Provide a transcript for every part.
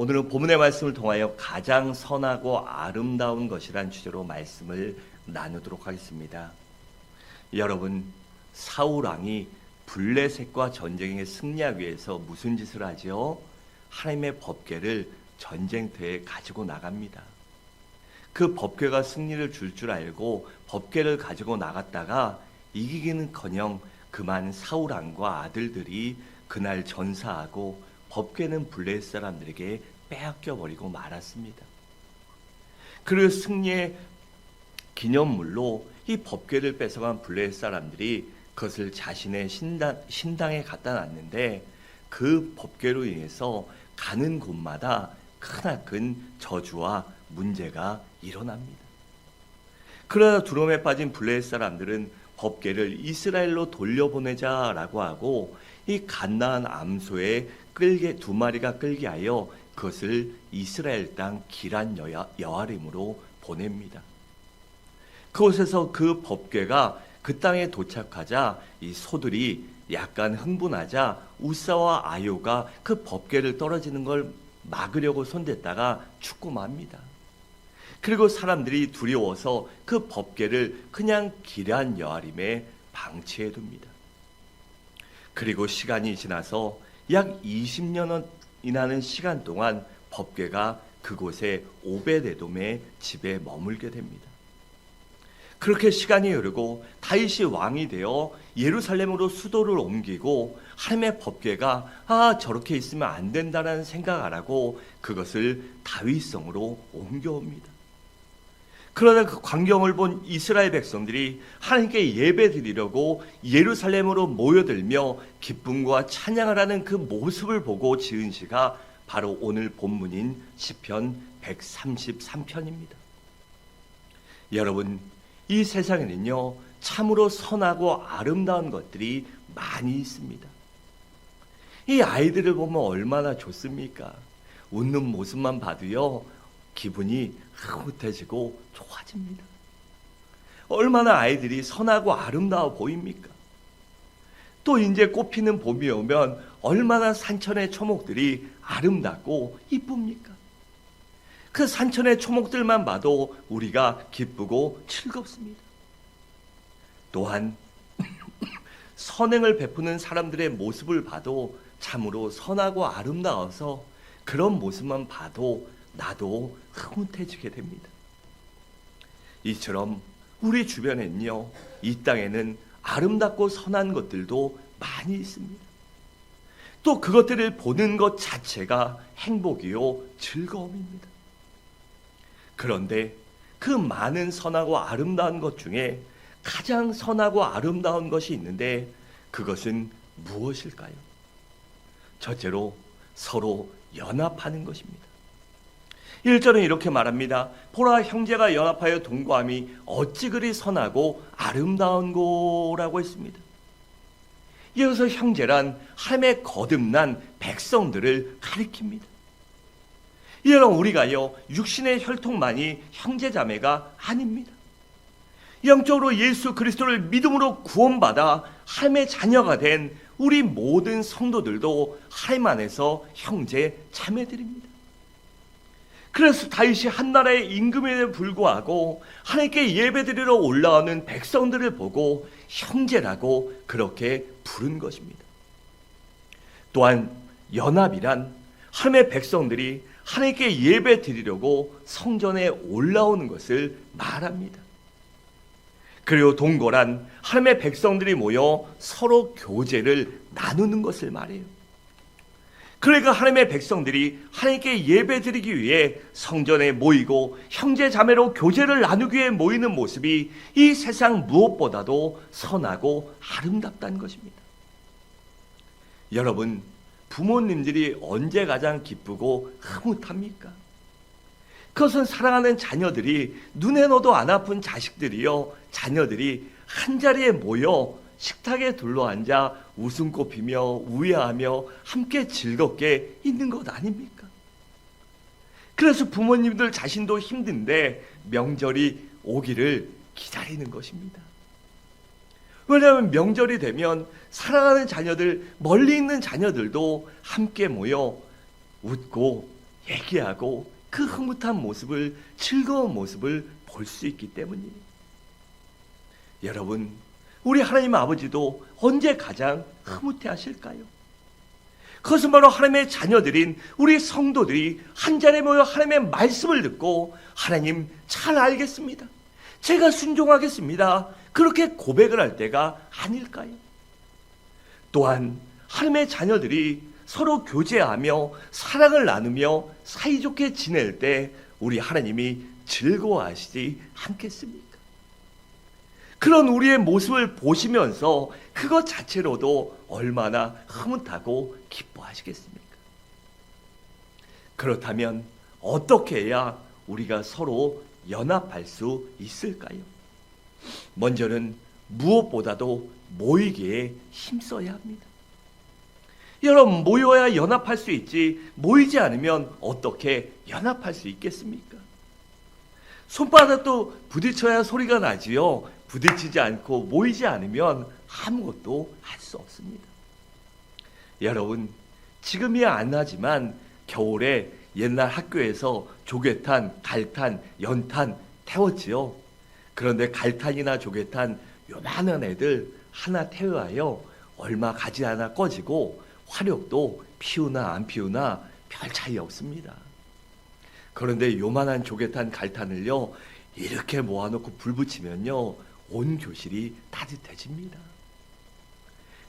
오늘은 본문의 말씀을 통하여 가장 선하고 아름다운 것이란 주제로 말씀을 나누도록 하겠습니다. 여러분, 사울 왕이 블레셋과 전쟁에 승리하기 위해서 무슨 짓을 하지요? 하나님의 법궤를 전쟁터에 가지고 나갑니다. 그 법궤가 승리를 줄 줄 알고 법궤를 가지고 나갔다가 이기기는커녕 그만 사울 왕과 아들들이 그날 전사하고 법궤는 블레셋 사람들에게 빼앗겨 버리고 말았습니다. 그리고 승리의 기념물로 이 법궤를 뺏어간 블레셋 사람들이 그것을 자신의 신당에 갖다 놨는데 그 법궤로 인해서 가는 곳마다 크나큰 저주와 문제가 일어납니다. 그러나 두려움에 빠진 블레셋 사람들은 법궤를 이스라엘로 돌려보내자라고 하고 이 갓나안 암소의 두 마리가 끌게 하여 그것을 이스라엘 땅 기란 여아림으로 보냅니다. 그곳에서 그 법궤가 그 땅에 도착하자 이 소들이 약간 흥분하자 우사와 아요가 그 법궤를 떨어지는 걸 막으려고 손댔다가 죽고 맙니다. 그리고 사람들이 두려워서 그 법궤를 그냥 기란 여아림에 방치해 둡니다. 그리고 시간이 지나서 약 20년이라는 시간 동안 법궤가 그곳에 오벳에돔의 집에 머물게 됩니다. 그렇게 시간이 흐르고 다윗이 왕이 되어 예루살렘으로 수도를 옮기고 하나님의 법궤가 저렇게 있으면 안 된다는 생각 안 하고 그것을 다윗성으로 옮겨옵니다. 그러나 그 광경을 본 이스라엘 백성들이 하나님께 예배드리려고 예루살렘으로 모여들며 기쁨과 찬양을 하는 그 모습을 보고 지은 시가 바로 오늘 본문인 시편 133편입니다. 여러분, 이 세상에는요 참으로 선하고 아름다운 것들이 많이 있습니다. 이 아이들을 보면 얼마나 좋습니까? 웃는 모습만 봐도요 기분이 흐뭇해지고 좋아집니다. 얼마나 아이들이 선하고 아름다워 보입니까? 또 이제 꽃피는 봄이 오면 얼마나 산천의 초목들이 아름답고 이쁩니까? 그 산천의 초목들만 봐도 우리가 기쁘고 즐겁습니다. 또한 선행을 베푸는 사람들의 모습을 봐도 참으로 선하고 아름다워서 그런 모습만 봐도 나도 흐뭇해지게 됩니다. 이처럼 우리 주변에는요 이 땅에는 아름답고 선한 것들도 많이 있습니다. 또 그것들을 보는 것 자체가 행복이요 즐거움입니다. 그런데 그 많은 선하고 아름다운 것 중에 가장 선하고 아름다운 것이 있는데 그것은 무엇일까요? 첫째로 서로 연합하는 것입니다. 1절은 이렇게 말합니다. 보라, 형제가 연합하여 동거함이 어찌 그리 선하고 아름다운고라고 했습니다. 이어서 형제란 하나님의 거듭난 백성들을 가리킵니다. 이처럼 우리가요 육신의 혈통만이 형제자매가 아닙니다. 영적으로 예수 그리스도를 믿음으로 구원받아 하나님의 자녀가 된 우리 모든 성도들도 하나님 안에서 형제 자매들입니다. 그래서 다윗이 한나라의 임금에도 불구하고 하나님께 예배드리러 올라오는 백성들을 보고 형제라고 그렇게 부른 것입니다. 또한 연합이란 하나님의 백성들이 하나님께 예배드리려고 성전에 올라오는 것을 말합니다. 그리고 동거란 하나님의 백성들이 모여 서로 교제를 나누는 것을 말해요. 그러니까 하나님의 백성들이 하나님께 예배드리기 위해 성전에 모이고 형제 자매로 교제를 나누기 위해 모이는 모습이 이 세상 무엇보다도 선하고 아름답다는 것입니다. 여러분, 부모님들이 언제 가장 기쁘고 흐뭇합니까? 그것은 사랑하는 자녀들이 눈에 넣어도 안 아픈 자식들이요 자녀들이 한자리에 모여 식탁에 둘러앉아 웃음꽃 피며 우야하며 함께 즐겁게 있는 것 아닙니까? 그래서 부모님들 자신도 힘든데 명절이 오기를 기다리는 것입니다. 왜냐하면 명절이 되면 사랑하는 자녀들, 멀리 있는 자녀들도 함께 모여 웃고 얘기하고 그 흐뭇한 모습을, 즐거운 모습을 볼 수 있기 때문이에요. 여러분, 우리 하나님 아버지도 언제 가장 흐뭇해 하실까요? 그것은 바로 하나님의 자녀들인 우리 성도들이 한 자리에 모여 하나님의 말씀을 듣고 하나님 잘 알겠습니다, 제가 순종하겠습니다, 그렇게 고백을 할 때가 아닐까요? 또한 하나님의 자녀들이 서로 교제하며 사랑을 나누며 사이좋게 지낼 때 우리 하나님이 즐거워하시지 않겠습니까? 그런 우리의 모습을 보시면서 그것 자체로도 얼마나 흐뭇하고 기뻐하시겠습니까? 그렇다면 어떻게 해야 우리가 서로 연합할 수 있을까요? 먼저는 무엇보다도 모이기에 힘써야 합니다. 여러분, 모여야 연합할 수 있지 모이지 않으면 어떻게 연합할 수 있겠습니까? 손바닥도 부딪혀야 소리가 나지요, 부딪히지 않고 모이지 않으면 아무것도 할 수 없습니다. 여러분, 지금이야 안 하지만 겨울에 옛날 학교에서 조개탄, 갈탄, 연탄 태웠지요. 그런데 갈탄이나 조개탄 요만한 애들 하나 태워야 얼마 가지 않아 꺼지고 화력도 피우나 안 피우나 별 차이 없습니다. 그런데 요만한 조개탄, 갈탄을요 이렇게 모아놓고 불 붙이면요 온 교실이 따뜻해집니다.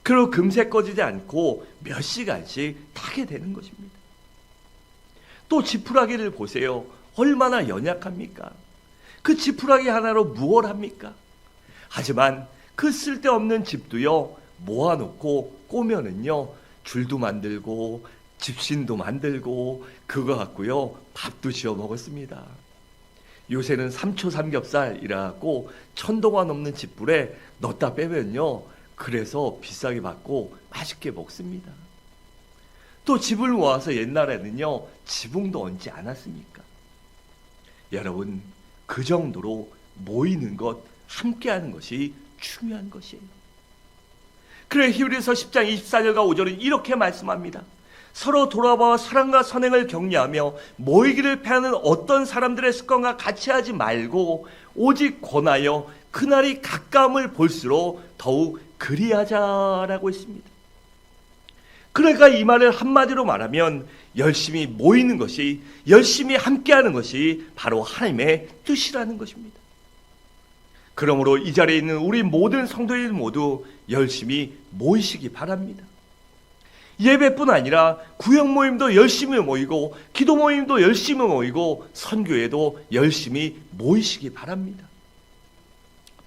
그리고 금세 꺼지지 않고 몇 시간씩 타게 되는 것입니다. 또 지푸라기를 보세요. 얼마나 연약합니까? 그 지푸라기 하나로 무엇을 합니까? 하지만 그 쓸데없는 집도요 모아놓고 꼬면은요 줄도 만들고 집신도 만들고 그거 갖고요 밥도 지어 먹었습니다. 요새는 삼초 삼겹살이라고 1,000도가 넘는 집불에 넣었다 빼면요 그래서 비싸게 받고 맛있게 먹습니다. 또 집을 모아서 옛날에는요 지붕도 얹지 않았습니까? 여러분, 그 정도로 모이는 것, 함께하는 것이 중요한 것이에요. 그래 히브리서 10장 24절과 5절은 이렇게 말씀합니다. 서로 돌아봐 사랑과 선행을 격려하며 모이기를 패하는 어떤 사람들의 습관과 같이 하지 말고 오직 권하여 그날이 가까움을 볼수록 더욱 그리하자라고 했습니다. 그러니까 이 말을 한마디로 말하면 열심히 모이는 것이, 열심히 함께하는 것이 바로 하나님의 뜻이라는 것입니다. 그러므로 이 자리에 있는 우리 모든 성도들 모두 열심히 모이시기 바랍니다. 예배뿐 아니라 구역 모임도 열심히 모이고 기도 모임도 열심히 모이고 선교회도 열심히 모이시기 바랍니다.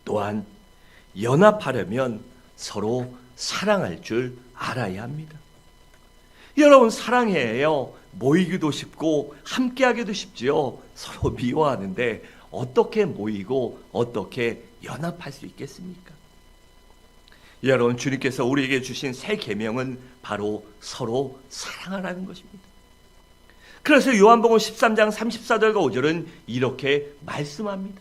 또한 연합하려면 서로 사랑할 줄 알아야 합니다. 여러분, 사랑해요. 모이기도 쉽고 함께하기도 쉽지요. 서로 미워하는데 어떻게 모이고 어떻게 연합할 수 있겠습니까? 여러분, 주님께서 우리에게 주신 새 계명은 바로 서로 사랑하라는 것입니다. 그래서 요한복음 13장 34절과 5절은 이렇게 말씀합니다.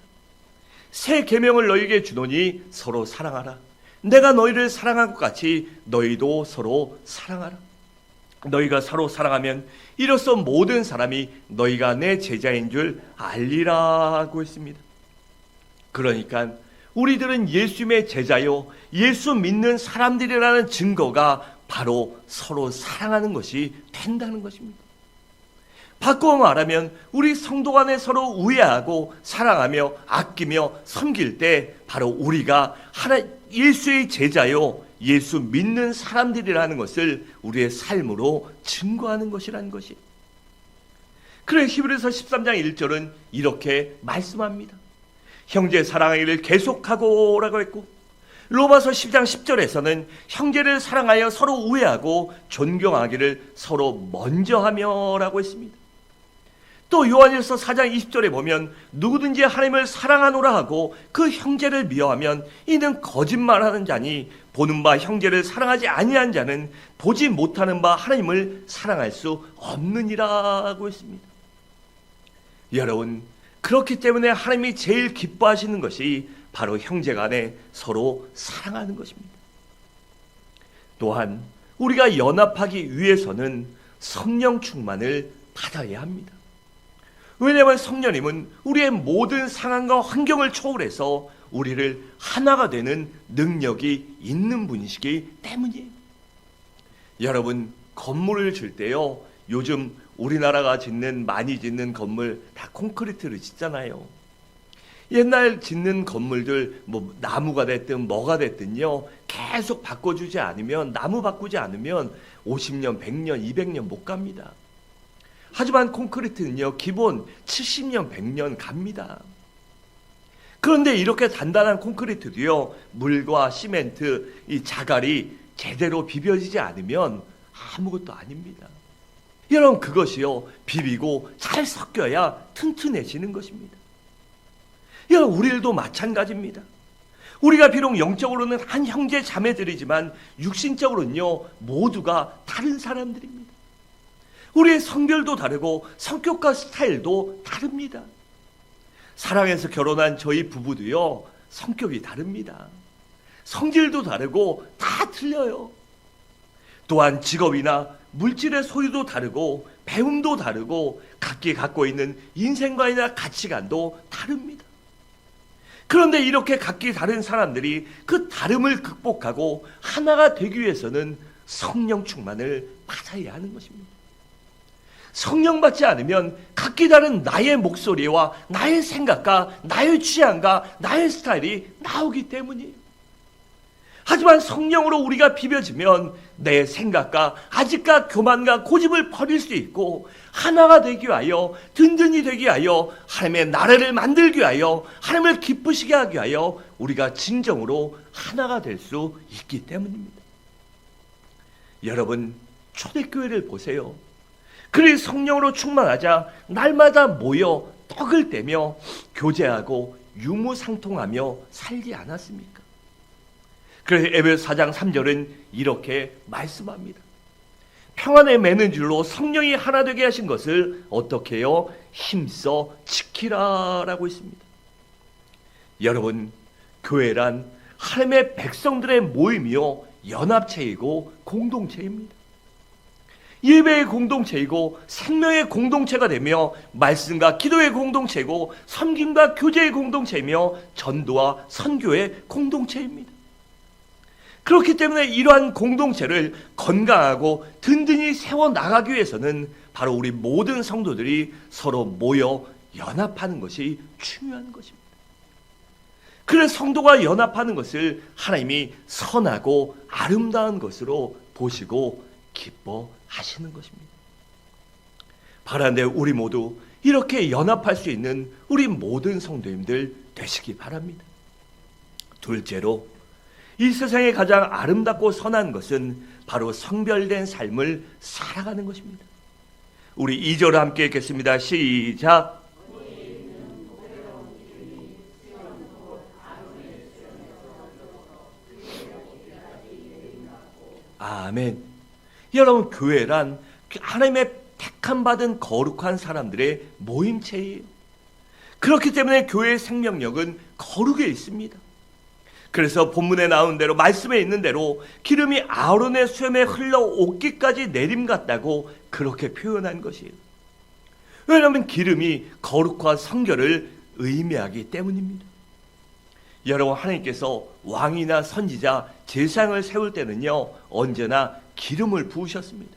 새 계명을 너희에게 주노니 서로 사랑하라. 내가 너희를 사랑한 것 같이 너희도 서로 사랑하라. 너희가 서로 사랑하면 이로써 모든 사람이 너희가 내 제자인 줄 알리라고 했습니다. 그러니까 우리들은 예수님의 제자요, 예수 믿는 사람들이라는 증거가 바로 서로 사랑하는 것이 된다는 것입니다. 바꿔 말하면 우리 성도 간에 서로 우애하고 사랑하며 아끼며 섬길 때 바로 우리가 예수의 제자요, 예수 믿는 사람들이라는 것을 우리의 삶으로 증거하는 것이라는 것이. 그래 히브리서 13장 1절은 이렇게 말씀합니다. 형제 사랑하기를 계속하고 라고 했고, 로마서 10장 10절에서는 형제를 사랑하여 서로 우애하고 존경하기를 서로 먼저 하며 라고 했습니다. 또 요한일서 4장 20절에 보면 누구든지 하나님을 사랑하노라 하고 그 형제를 미워하면 이는 거짓말하는 자니 보는 바 형제를 사랑하지 아니한 자는 보지 못하는 바 하나님을 사랑할 수 없느니라고 했습니다. 여러분, 그렇기 때문에 하나님이 제일 기뻐하시는 것이 바로 형제 간에 서로 사랑하는 것입니다. 또한 우리가 연합하기 위해서는 성령 충만을 받아야 합니다. 왜냐하면 성령님은 우리의 모든 상황과 환경을 초월해서 우리를 하나가 되는 능력이 있는 분이시기 때문이에요. 여러분, 건물을 질 때요, 요즘 우리나라가 많이 짓는 건물 다 콘크리트를 짓잖아요. 옛날 짓는 건물들 나무가 됐든 뭐가 됐든요, 계속 바꿔주지 않으면, 나무 바꾸지 않으면 50년, 100년, 200년 못 갑니다. 하지만 콘크리트는요, 기본 70년, 100년 갑니다. 그런데 이렇게 단단한 콘크리트도요, 물과 시멘트, 이 자갈이 제대로 비벼지지 않으면 아무것도 아닙니다. 여러분, 그것이요, 비비고 잘 섞여야 튼튼해지는 것입니다. 여러분, 우리들도 마찬가지입니다. 우리가 비록 영적으로는 한 형제 자매들이지만 육신적으로는요, 모두가 다른 사람들입니다. 우리의 성별도 다르고 성격과 스타일도 다릅니다. 사랑해서 결혼한 저희 부부도요, 성격이 다릅니다. 성질도 다르고 다 틀려요. 또한 직업이나 물질의 소유도 다르고 배움도 다르고 각기 갖고 있는 인생관이나 가치관도 다릅니다. 그런데 이렇게 각기 다른 사람들이 그 다름을 극복하고 하나가 되기 위해서는 성령 충만을 받아야 하는 것입니다. 성령 받지 않으면 각기 다른 나의 목소리와 나의 생각과 나의 취향과 나의 스타일이 나오기 때문이에요. 하지만 성령으로 우리가 비벼지면 내 생각과 아직과 교만과 고집을 버릴 수 있고 하나가 되기 위하여, 든든히 되기 위하여, 하나님의 나라를 만들기 위하여, 하나님을 기쁘시게 하기 위하여 우리가 진정으로 하나가 될 수 있기 때문입니다. 여러분, 초대교회를 보세요. 그리 성령으로 충만하자 날마다 모여 떡을 떼며 교제하고 유무상통하며 살지 않았습니까? 그래서 에베소 4장 3절은 이렇게 말씀합니다. 평안에 매는 줄로 성령이 하나 되게 하신 것을 어떻게 해요? 힘써 지키라 라고 했습니다. 여러분, 교회란 하나님의 백성들의 모임이요, 연합체이고 공동체입니다. 예배의 공동체이고 생명의 공동체가 되며 말씀과 기도의 공동체이고 섬김과 교제의 공동체이며 전도와 선교의 공동체입니다. 그렇기 때문에 이러한 공동체를 건강하고 든든히 세워나가기 위해서는 바로 우리 모든 성도들이 서로 모여 연합하는 것이 중요한 것입니다. 그래서 성도가 연합하는 것을 하나님이 선하고 아름다운 것으로 보시고 기뻐하시는 것입니다. 바란데 우리 모두 이렇게 연합할 수 있는 우리 모든 성도님들 되시기 바랍니다. 둘째로, 이 세상에 가장 아름답고 선한 것은 바로 성별된 삶을 살아가는 것입니다. 우리 2절 함께 읽겠습니다. 시작. 아멘. 여러분, 교회란 하나님의 택함 받은 거룩한 사람들의 모임체예요. 그렇기 때문에 교회의 생명력은 거룩에 있습니다. 그래서 본문에 나온 대로, 말씀에 있는 대로 기름이 아론의 수염에 흘러오기까지 내림 같다고 그렇게 표현한 것이에요. 왜냐하면 기름이 거룩과 성결을 의미하기 때문입니다. 여러분, 하나님께서 왕이나 선지자, 제사장을 세울 때는요, 언제나 기름을 부으셨습니다.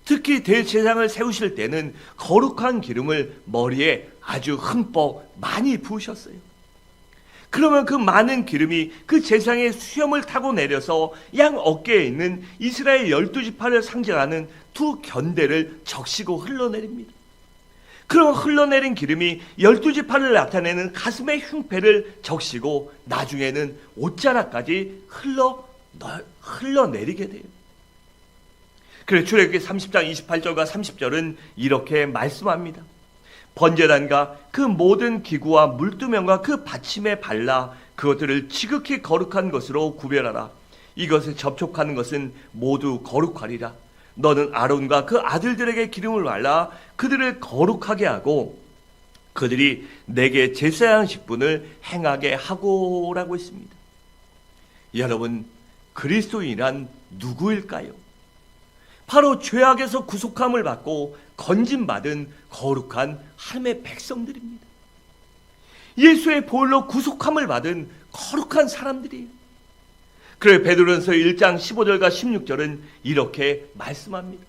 특히 대제사장을 세우실 때는 거룩한 기름을 머리에 아주 흠뻑 많이 부으셨어요. 그러면 그 많은 기름이 그 제사장의 수염을 타고 내려서 양 어깨에 있는 이스라엘 12지파를 상징하는 두 견대를 적시고 흘러내립니다. 그럼 흘러내린 기름이 12지파를 나타내는 가슴의 흉패를 적시고 나중에는 옷자락까지 흘러내리게 돼요. 그래서 출애굽기 30장 28절과 30절은 이렇게 말씀합니다. 번제단과 그 모든 기구와 물두멍과 그 받침에 발라 그것들을 지극히 거룩한 것으로 구별하라. 이것에 접촉하는 것은 모두 거룩하리라. 너는 아론과 그 아들들에게 기름을 발라 그들을 거룩하게 하고 그들이 내게 제사장 직분을 행하게 하고라고 했습니다. 여러분, 그리스도인이란 누구일까요? 바로 죄악에서 구속함을 받고 건진받은 거룩한 하나님의 백성들입니다. 예수의 보혈로 구속함을 받은 거룩한 사람들이에요. 그래 베드로전서 1장 15절과 16절은 이렇게 말씀합니다.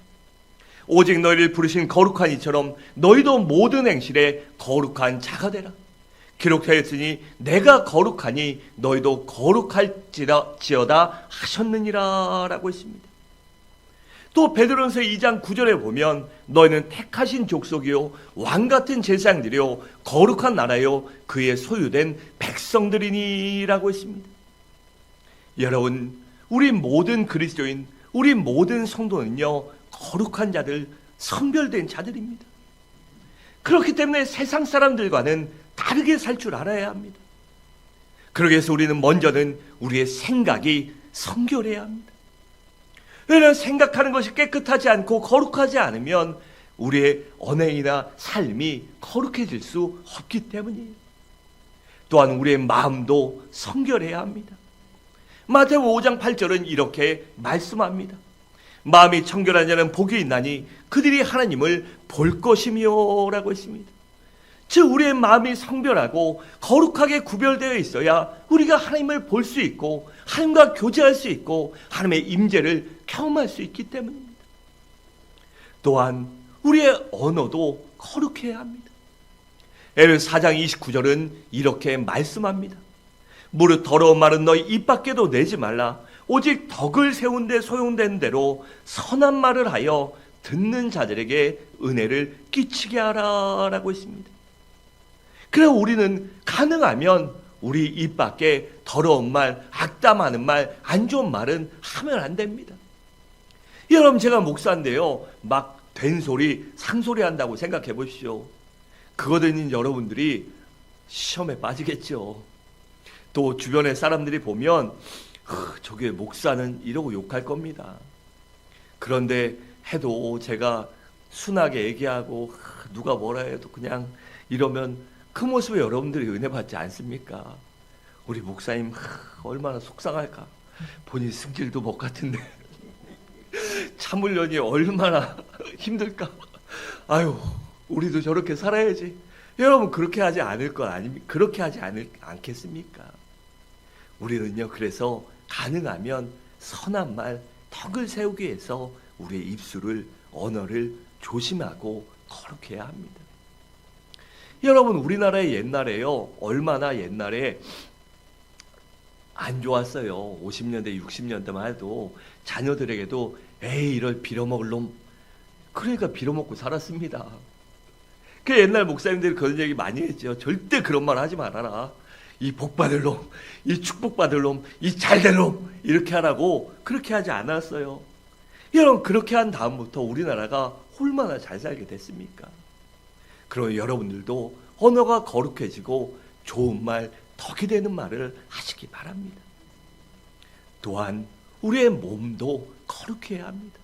오직 너희를 부르신 거룩한 이처럼 너희도 모든 행실에 거룩한 자가 되라. 기록하였으니 내가 거룩하니 너희도 거룩할지어다 하셨느니라 라고 했습니다. 또 베드로전서 2장 9절에 보면 너희는 택하신 족속이요 왕같은 제사장들이요 거룩한 나라요 그의 소유된 백성들이니 라고 했습니다. 여러분, 우리 모든 그리스도인, 우리 모든 성도는요 거룩한 자들, 선별된 자들입니다. 그렇기 때문에 세상 사람들과는 다르게 살 줄 알아야 합니다. 그러기 위해서 우리는 먼저는 우리의 생각이 성결해야 합니다. 왜냐하면 생각하는 것이 깨끗하지 않고 거룩하지 않으면 우리의 언행이나 삶이 거룩해질 수 없기 때문이에요. 또한 우리의 마음도 성결해야 합니다. 마태복음 5장 8절은 이렇게 말씀합니다. 마음이 청결한 자는 복이 있나니 그들이 하나님을 볼 것이며 라고 했습니다. 즉 우리의 마음이 성별하고 거룩하게 구별되어 있어야 우리가 하나님을 볼 수 있고 하나님과 교제할 수 있고 하나님의 임재를 경험할 수 있기 때문입니다. 또한 우리의 언어도 거룩해야 합니다. 에베소 4장 29절은 이렇게 말씀합니다. 무릇 더러운 말은 너희 입 밖에도 내지 말라. 오직 덕을 세운 데 소용된 대로 선한 말을 하여 듣는 자들에게 은혜를 끼치게 하라 라고 했습니다. 그래서 우리는 가능하면 우리 입 밖에 더러운 말, 악담하는 말, 안 좋은 말은 하면 안 됩니다. 여러분, 제가 목사인데요 막 된소리, 상소리 한다고 생각해 보십시오. 그거 듣는 여러분들이 시험에 빠지겠죠. 또 주변의 사람들이 보면 저게 목사는 이러고 욕할 겁니다. 그런데 해도 제가 순하게 얘기하고 누가 뭐라 해도 그냥 이러면 그 모습에 여러분들이 은혜 받지 않습니까? 우리 목사님 얼마나 속상할까. 본인 승질도 못 같은데 참으려니 얼마나 힘들까. 아유, 우리도 저렇게 살아야지. 여러분, 그렇게 하지 않을 것 아닙니까? 그렇게 하지 않겠습니까? 우리는요, 그래서 가능하면 선한 말, 덕을 세우기 위해서 우리의 입술을, 언어를 조심하고 거룩해야 합니다. 여러분, 우리나라의 옛날에요, 얼마나 옛날에 안 좋았어요. 50년대, 60년대만 해도 자녀들에게도 에이, 이럴 빌어먹을 놈. 그러니까 빌어먹고 살았습니다. 그 옛날 목사님들이 그런 얘기 많이 했죠. 절대 그런 말 하지 말아라. 이 복받을 놈, 이 축복받을 놈, 이 잘될 놈, 이렇게 하라고. 그렇게 하지 않았어요. 여러분, 그렇게 한 다음부터 우리나라가 얼마나 잘 살게 됐습니까? 그럼 여러분들도 언어가 거룩해지고 좋은 말, 덕이 되는 말을 하시기 바랍니다. 또한 우리의 몸도 거룩해야 합니다.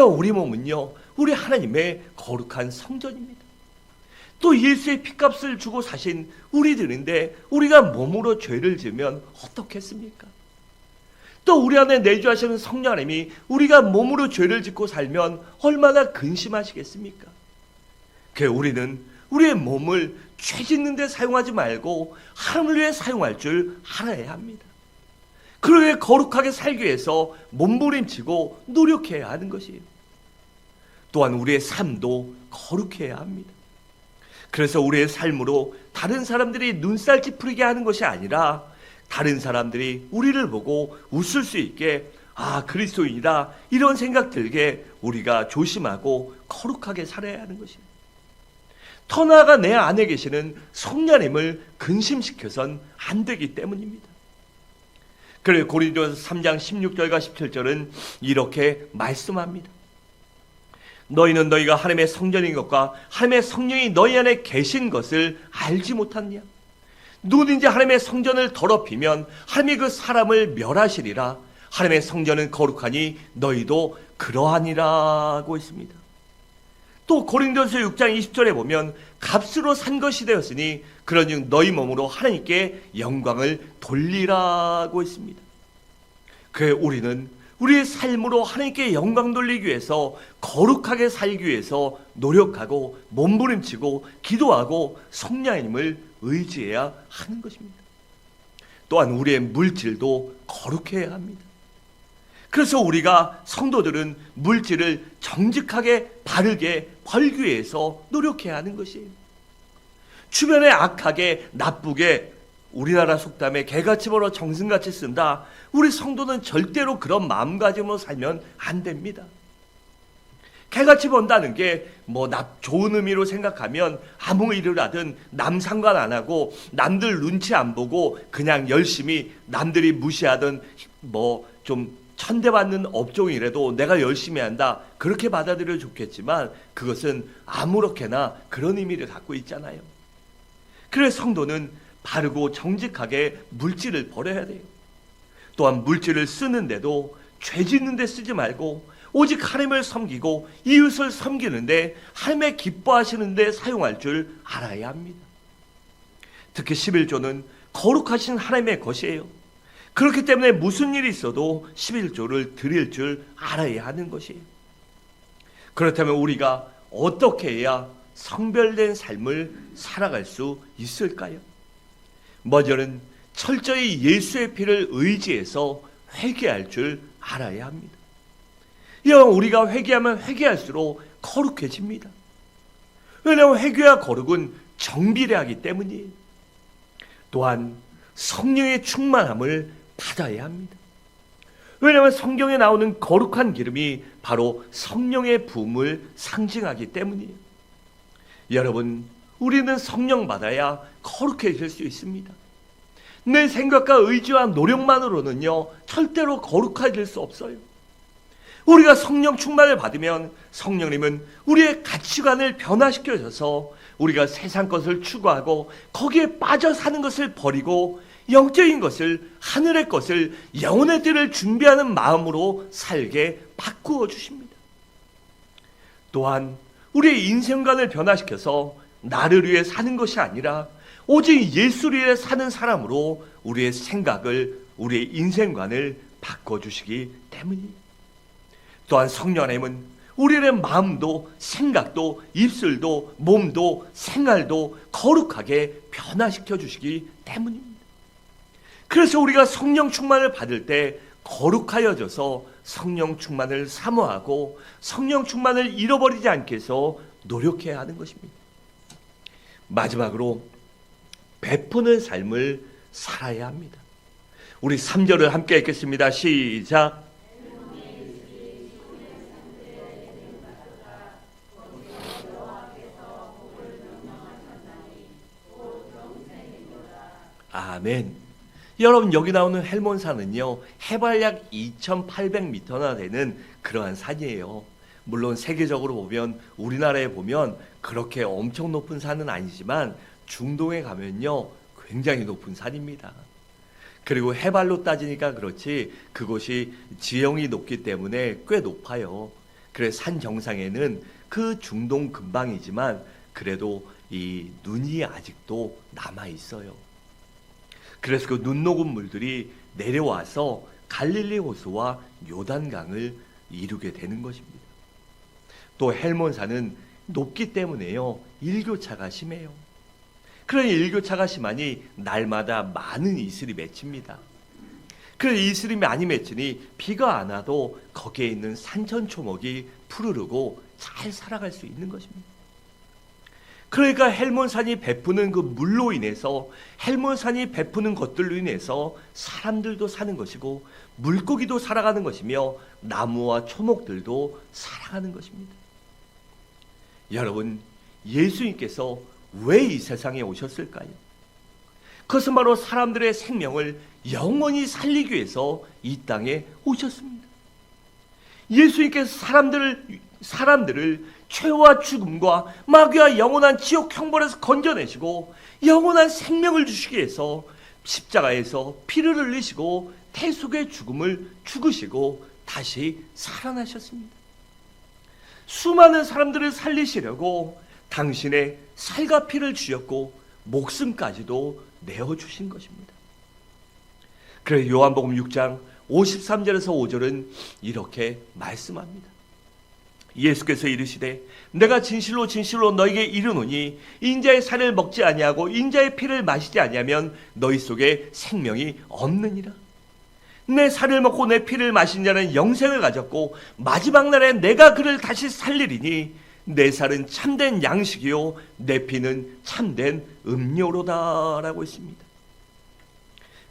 우리 몸은요, 우리 하나님의 거룩한 성전입니다. 또 예수의 피값을 주고 사신 우리들인데 우리가 몸으로 죄를 지으면 어떻겠습니까? 또 우리 안에 내주하시는 성령 하나님이 우리가 몸으로 죄를 짓고 살면 얼마나 근심하시겠습니까? 그래서 우리는 우리의 몸을 죄 짓는 데 사용하지 말고 하나님을 위해 사용할 줄 알아야 합니다. 그러게 거룩하게 살기 위해서 몸부림치고 노력해야 하는 것이에요. 또한 우리의 삶도 거룩해야 합니다. 그래서 우리의 삶으로 다른 사람들이 눈살 찌푸리게 하는 것이 아니라 다른 사람들이 우리를 보고 웃을 수 있게 그리스도인이다 이런 생각 들게 우리가 조심하고 거룩하게 살아야 하는 것입니다. 더 나아가 내 안에 계시는 성령님을 근심시켜선 안 되기 때문입니다. 그래서 고린도전서 3장 16절과 17절은 이렇게 말씀합니다. 너희는 너희가 하나님의 성전인 것과 하나님의 성령이 너희 안에 계신 것을 알지 못하느냐? 누구든지 하나님의 성전을 더럽히면 하나님이 그 사람을 멸하시리라. 하나님의 성전은 거룩하니 너희도 그러하니라고 했습니다. 또 고린도전서 6장 20절에 보면 값으로 산 것이 되었으니 그러즉 너희 몸으로 하나님께 영광을 돌리라고 했습니다. 그래 우리는 우리의 삶으로 하나님께 영광 돌리기 위해서, 거룩하게 살기 위해서 노력하고 몸부림치고 기도하고 성령님을 의지해야 하는 것입니다. 또한 우리의 물질도 거룩해야 합니다. 그래서 우리가 성도들은 물질을 정직하게 바르게 벌기 위해서 노력해야 하는 것이에요. 주변에 악하게 나쁘게, 우리나라 속담에 개같이 벌어 정승같이 쓴다. 우리 성도는 절대로 그런 마음가짐으로 살면 안 됩니다. 개같이 번다는 게 좋은 의미로 생각하면 아무 일을 하든 남 상관 안 하고 남들 눈치 안 보고 그냥 열심히, 남들이 무시하든 좀 천대받는 업종이라도 내가 열심히 한다, 그렇게 받아들여 좋겠지만 그것은 아무렇게나 그런 의미를 갖고 있잖아요. 그래서 성도는 바르고 정직하게 물질을 벌어야 돼요. 또한 물질을 쓰는데도 죄 짓는 데 쓰지 말고 오직 하나님을 섬기고 이웃을 섬기는데, 하나님의 기뻐하시는 데 사용할 줄 알아야 합니다. 특히 11조는 거룩하신 하나님의 것이에요. 그렇기 때문에 무슨 일이 있어도 11조를 드릴 줄 알아야 하는 것이에요. 그렇다면 우리가 어떻게 해야 성별된 삶을 살아갈 수 있을까요? 먼저는 철저히 예수의 피를 의지해서 회개할 줄 알아야 합니다. 이왕 우리가 회개하면 회개할수록 거룩해집니다. 왜냐하면 회개와 거룩은 정비례하기 때문이에요. 또한 성령의 충만함을 받아야 합니다. 왜냐하면 성경에 나오는 거룩한 기름이 바로 성령의 부음을 상징하기 때문이에요. 여러분, 우리는 성령 받아야 거룩해질 수 있습니다. 내 생각과 의지와 노력만으로는요, 절대로 거룩해질 수 없어요. 우리가 성령 충만을 받으면 성령님은 우리의 가치관을 변화시켜줘서 우리가 세상 것을 추구하고 거기에 빠져 사는 것을 버리고 영적인 것을, 하늘의 것을, 영혼의 뜰을 준비하는 마음으로 살게 바꾸어 주십니다. 또한 우리의 인생관을 변화시켜서 나를 위해 사는 것이 아니라 오직 예수를 위해 사는 사람으로 우리의 생각을, 우리의 인생관을 바꿔주시기 때문입니다. 또한 성령님은 우리의 마음도 생각도 입술도 몸도 생활도 거룩하게 변화시켜 주시기 때문입니다. 그래서 우리가 성령 충만을 받을 때 거룩하여져서 성령 충만을 사모하고 성령 충만을 잃어버리지 않게 해서 노력해야 하는 것입니다. 마지막으로 베푸는 삶을 살아야 합니다. 우리 3절을 함께 읽겠습니다. 시작. 아멘. 여러분, 여기 나오는 헬몬산은요, 해발 약 2,800m나 되는 그러한 산이에요. 물론 세계적으로 보면, 우리나라에 보면 그렇게 엄청 높은 산은 아니지만 중동에 가면요, 굉장히 높은 산입니다. 그리고 해발로 따지니까 그렇지 그곳이 지형이 높기 때문에 꽤 높아요. 그래서 산 정상에는 그 중동 근방이지만 그래도 이 눈이 아직도 남아 있어요. 그래서 그 눈 녹은 물들이 내려와서 갈릴리 호수와 요단강을 이루게 되는 것입니다. 또 헬몬산은 높기 때문에요, 일교차가 심해요. 그런 일교차가 심하니 날마다 많은 이슬이 맺힙니다. 그 이슬이 많이 맺히니 비가 안 와도 거기에 있는 산천초목이 푸르르고 잘 살아갈 수 있는 것입니다. 그러니까 헬몬산이 베푸는 그 물로 인해서, 헬몬산이 베푸는 것들로 인해서 사람들도 사는 것이고 물고기도 살아가는 것이며 나무와 초목들도 살아가는 것입니다. 여러분, 예수님께서 왜 이 세상에 오셨을까요? 그것은 바로 사람들의 생명을 영원히 살리기 위해서 이 땅에 오셨습니다. 예수님께서 사람들을 죄와 죽음과 마귀와 영원한 지옥 형벌에서 건져내시고 영원한 생명을 주시기 위해서 십자가에서 피를 흘리시고 태속의 죽음을 죽으시고 다시 살아나셨습니다. 수많은 사람들을 살리시려고 당신의 살과 피를 주셨고 목숨까지도 내어주신 것입니다. 그래서 요한복음 6장 53절에서 5절은 이렇게 말씀합니다. 예수께서 이르시되 내가 진실로 진실로 너에게 이르노니 인자의 살을 먹지 아니하고 인자의 피를 마시지 아니하면 너희 속에 생명이 없느니라. 내 살을 먹고 내 피를 마신 자는 영생을 가졌고 마지막 날에 내가 그를 다시 살리리니 내 살은 참된 양식이요 내 피는 참된 음료로다 라고 했습니다.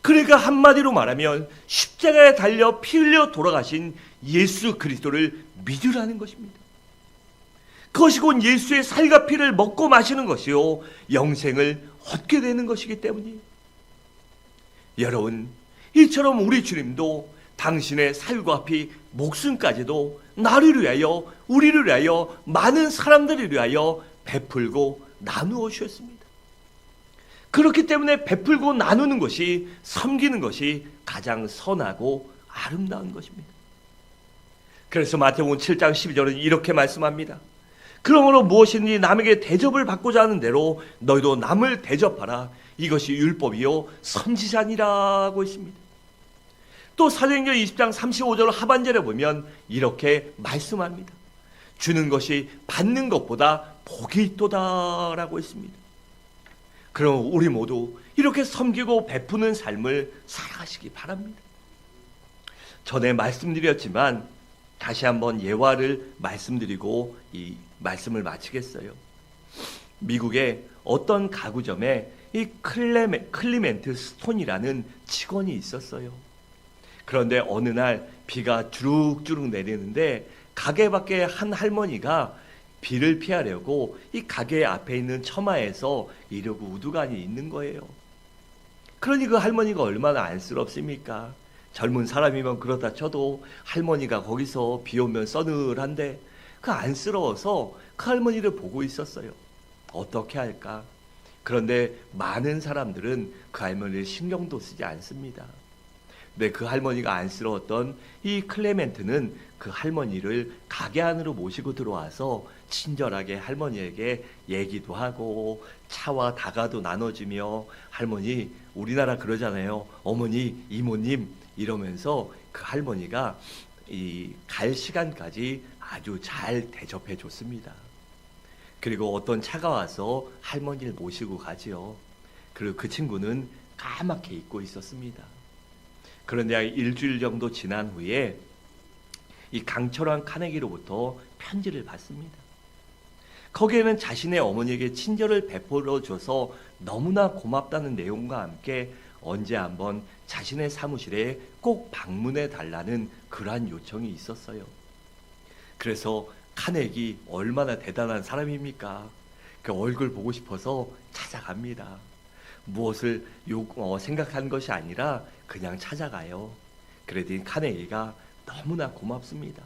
그러니까 한마디로 말하면 십자가에 달려 피 흘려 돌아가신 예수 그리스도를 믿으라는 것입니다. 그것이 곧 예수의 살과 피를 먹고 마시는 것이요 영생을 얻게 되는 것이기 때문이에요. 여러분, 이처럼 우리 주님도 당신의 살과 피, 목숨까지도 나를 위하여, 우리를 위하여, 많은 사람들을 위하여 베풀고 나누어 주셨습니다. 그렇기 때문에 베풀고 나누는 것이, 섬기는 것이 가장 선하고 아름다운 것입니다. 그래서 마태복음 7장 12절은 이렇게 말씀합니다. 그러므로 무엇이든지 남에게 대접을 받고자 하는 대로 너희도 남을 대접하라. 이것이 율법이요 선지자니라고 했습니다. 또 사도행전 20장 35절 하반절에 보면 이렇게 말씀합니다. 주는 것이 받는 것보다 복이 있도다라고 했습니다. 그럼 우리 모두 이렇게 섬기고 베푸는 삶을 살아가시기 바랍니다. 전에 말씀드렸지만 다시 한번 예화를 말씀드리고 이 말씀을 마치겠어요. 미국의 어떤 가구점에 이 클리멘트 스톤이라는 직원이 있었어요. 그런데 어느 날 비가 주룩주룩 내리는데 가게 밖에 한 할머니가 비를 피하려고 이 가게 앞에 있는 처마에서 이러고 우두가니 있는 거예요. 그러니 그 할머니가 얼마나 안쓰럽습니까? 젊은 사람이면 그렇다 쳐도 할머니가 거기서 비 오면 서늘한데 그 안쓰러워서 그 할머니를 보고 있었어요. 어떻게 할까? 그런데 많은 사람들은 그 할머니를 신경도 쓰지 않습니다. 근데 그 할머니가 안쓰러웠던 이 클레멘트는 그 할머니를 가게 안으로 모시고 들어와서 친절하게 할머니에게 얘기도 하고 차와 다가도 나눠주며 할머니, 우리나라 그러잖아요. 어머니, 이모님 이러면서 그 할머니가 이 갈 시간까지 아주 잘 대접해 줬습니다. 그리고 어떤 차가 와서 할머니를 모시고 가지요. 그리고 그 친구는 까맣게 잊고 있었습니다. 그런데 일주일 정도 지난 후에 이 강철환 카네기로부터 편지를 받습니다. 거기에는 자신의 어머니에게 친절을 베풀어 줘서 너무나 고맙다는 내용과 함께 언제 한번 자신의 사무실에 꼭 방문해 달라는 그러한 요청이 있었어요. 그래서 카네기 얼마나 대단한 사람입니까? 그 얼굴 보고 싶어서 찾아갑니다. 무엇을 생각한 것이 아니라 그냥 찾아가요. 그랬더니 카네기가 너무나 고맙습니다.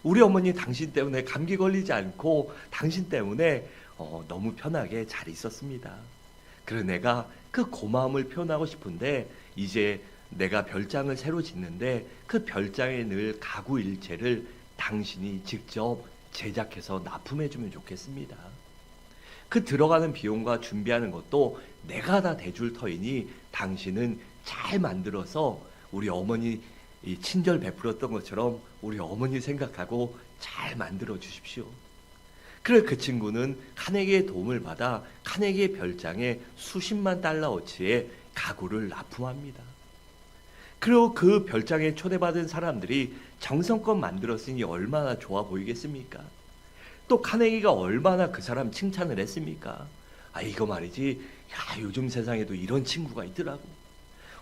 우리 어머니 당신 때문에 감기 걸리지 않고 당신 때문에 너무 편하게 잘 있었습니다. 그래서 내가 그 고마움을 표현하고 싶은데 이제 내가 별장을 새로 짓는데 그 별장에 늘 가구 일체를 당신이 직접 제작해서 납품해주면 좋겠습니다. 그 들어가는 비용과 준비하는 것도 내가 다 대줄 터이니 당신은 잘 만들어서 우리 어머니 이 친절 베풀었던 것처럼 우리 어머니 생각하고 잘 만들어 주십시오. 그래 그 친구는 카네기의 도움을 받아 카네기의 별장에 수십만 달러어치의 가구를 납품합니다. 그리고 그 별장에 초대받은 사람들이 정성껏 만들었으니 얼마나 좋아 보이겠습니까? 또 카네기가 얼마나 그 사람 칭찬을 했습니까? 아 이거 말이지, 야 요즘 세상에도 이런 친구가 있더라고.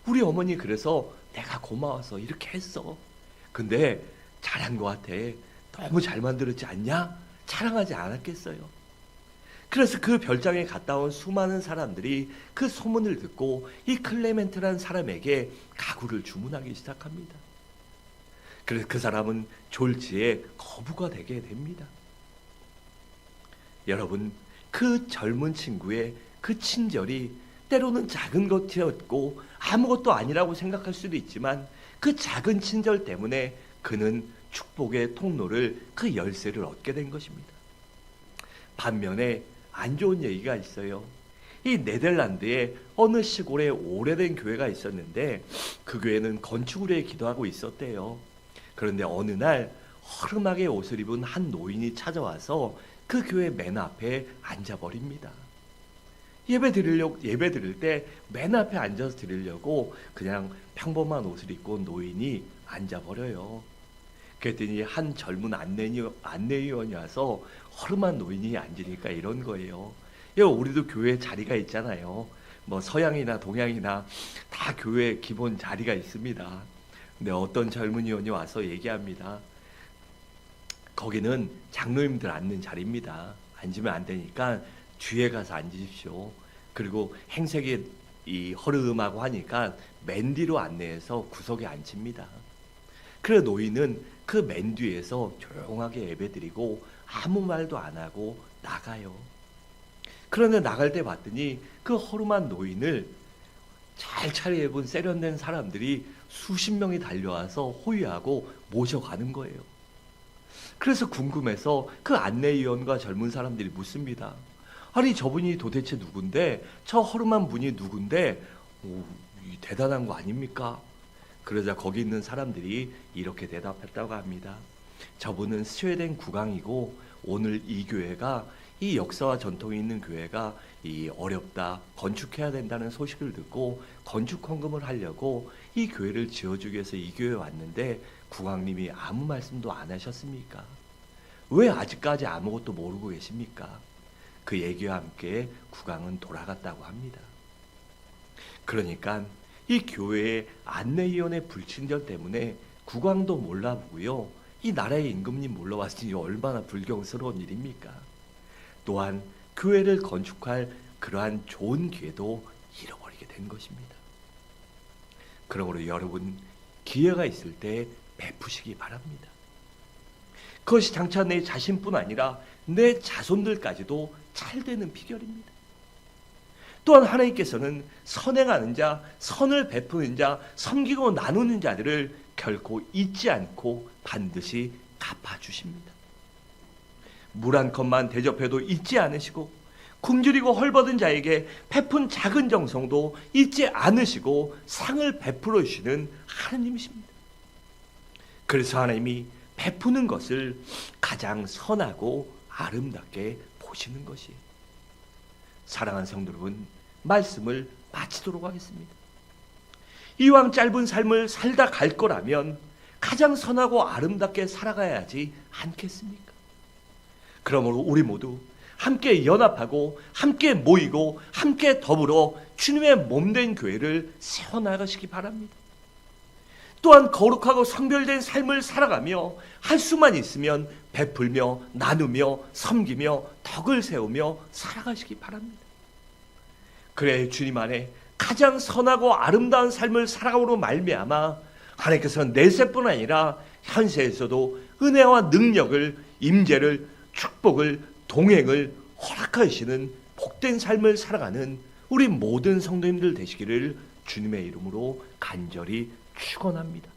우리 어머니 그래서 내가 고마워서 이렇게 했어. 근데 잘한 것 같아. 너무 잘 만들었지 않냐? 자랑하지 않았겠어요. 그래서 그 별장에 갔다 온 수많은 사람들이 그 소문을 듣고 이 클레멘트라는 사람에게 가구를 주문하기 시작합니다. 그래서 그 사람은 졸지에 거부가 되게 됩니다. 여러분, 그 젊은 친구의 그 친절이 때로는 작은 것이었고 아무것도 아니라고 생각할 수도 있지만 그 작은 친절 때문에 그는 축복의 통로를, 그 열쇠를 얻게 된 것입니다. 반면에 안 좋은 얘기가 있어요. 이 네덜란드의 어느 시골에 오래된 교회가 있었는데 그 교회는 건축을 위해 기도하고 있었대요. 그런데 어느 날 허름하게 옷을 입은 한 노인이 찾아와서 그 교회 맨 앞에 앉아버립니다. 예배 드릴 때 맨 앞에 앉아서 드리려고 그냥 평범한 옷을 입고 온 노인이 앉아버려요. 그랬더니 한 젊은 안내위원이 와서 허름한 노인이 앉으니까 이런 거예요. 우리도 교회 자리가 있잖아요. 뭐 서양이나 동양이나 다 교회 기본 자리가 있습니다. 근데 어떤 젊은 의원이 와서 얘기합니다. 거기는 장로님들 앉는 자리입니다. 앉으면 안 되니까 뒤에 가서 앉으십시오. 그리고 행색이 허름하고 하니까 맨 뒤로 안내해서 구석에 앉힙니다. 그래 노인은 그 맨 뒤에서 조용하게 예배드리고 아무 말도 안 하고 나가요. 그런데 나갈 때 봤더니 그 허름한 노인을 잘 차려입은 세련된 사람들이 수십 명이 달려와서 호위하고 모셔가는 거예요. 그래서 궁금해서 그 안내위원과 젊은 사람들이 묻습니다. 아니 저분이 도대체 누군데, 저 허름한 분이 누군데, 대단한 거 아닙니까? 그러자 거기 있는 사람들이 이렇게 대답했다고 합니다. 저분은 스웨덴 국왕이고 오늘 이 교회가, 이 역사와 전통이 있는 교회가 어렵다, 건축해야 된다는 소식을 듣고 건축 헌금을 하려고 이 교회를 지어주기 위해서 이 교회에 왔는데 국왕님이 아무 말씀도 안 하셨습니까? 왜 아직까지 아무것도 모르고 계십니까? 그 얘기와 함께 국왕은 돌아갔다고 합니다. 그러니까 이 교회의 안내위원회 불친절 때문에 국왕도 몰라보고요, 이 나라의 임금님 몰라왔으니 얼마나 불경스러운 일입니까? 또한 교회를 건축할 그러한 좋은 기회도 잃어버리게 된 것입니다. 그러므로 여러분, 기회가 있을 때 베푸시기 바랍니다. 그것이 장차 내 자신뿐 아니라 내 자손들까지도 잘 되는 비결입니다. 또한 하나님께서는 선행하는 자, 선을 베푸는 자, 섬기고 나누는 자들을 결코 잊지 않고 반드시 갚아주십니다. 물 한 컵만 대접해도 잊지 않으시고 굶주리고 헐벗은 자에게 베푼 작은 정성도 잊지 않으시고 상을 베풀어 주시는 하나님이십니다. 그래서 하나님이 베푸는 것을 가장 선하고 아름답게 보시는 것이. 사랑하는 성도 여러분, 말씀을 마치도록 하겠습니다. 이왕 짧은 삶을 살다 갈 거라면 가장 선하고 아름답게 살아가야 하지 않겠습니까? 그러므로 우리 모두 함께 연합하고 함께 모이고 함께 더불어 주님의 몸된 교회를 세워나가시기 바랍니다. 또한 거룩하고 성별된 삶을 살아가며 할 수만 있으면 베풀며 나누며 섬기며 덕을 세우며 살아가시기 바랍니다. 그래 주님 안에 가장 선하고 아름다운 삶을 살아감으로 말미암아 하나님께서는 내세뿐 아니라 현세에서도 은혜와 능력을, 임재를, 축복을, 동행을 허락하시는 복된 삶을 살아가는 우리 모든 성도님들 되시기를 주님의 이름으로 간절히 축원합니다.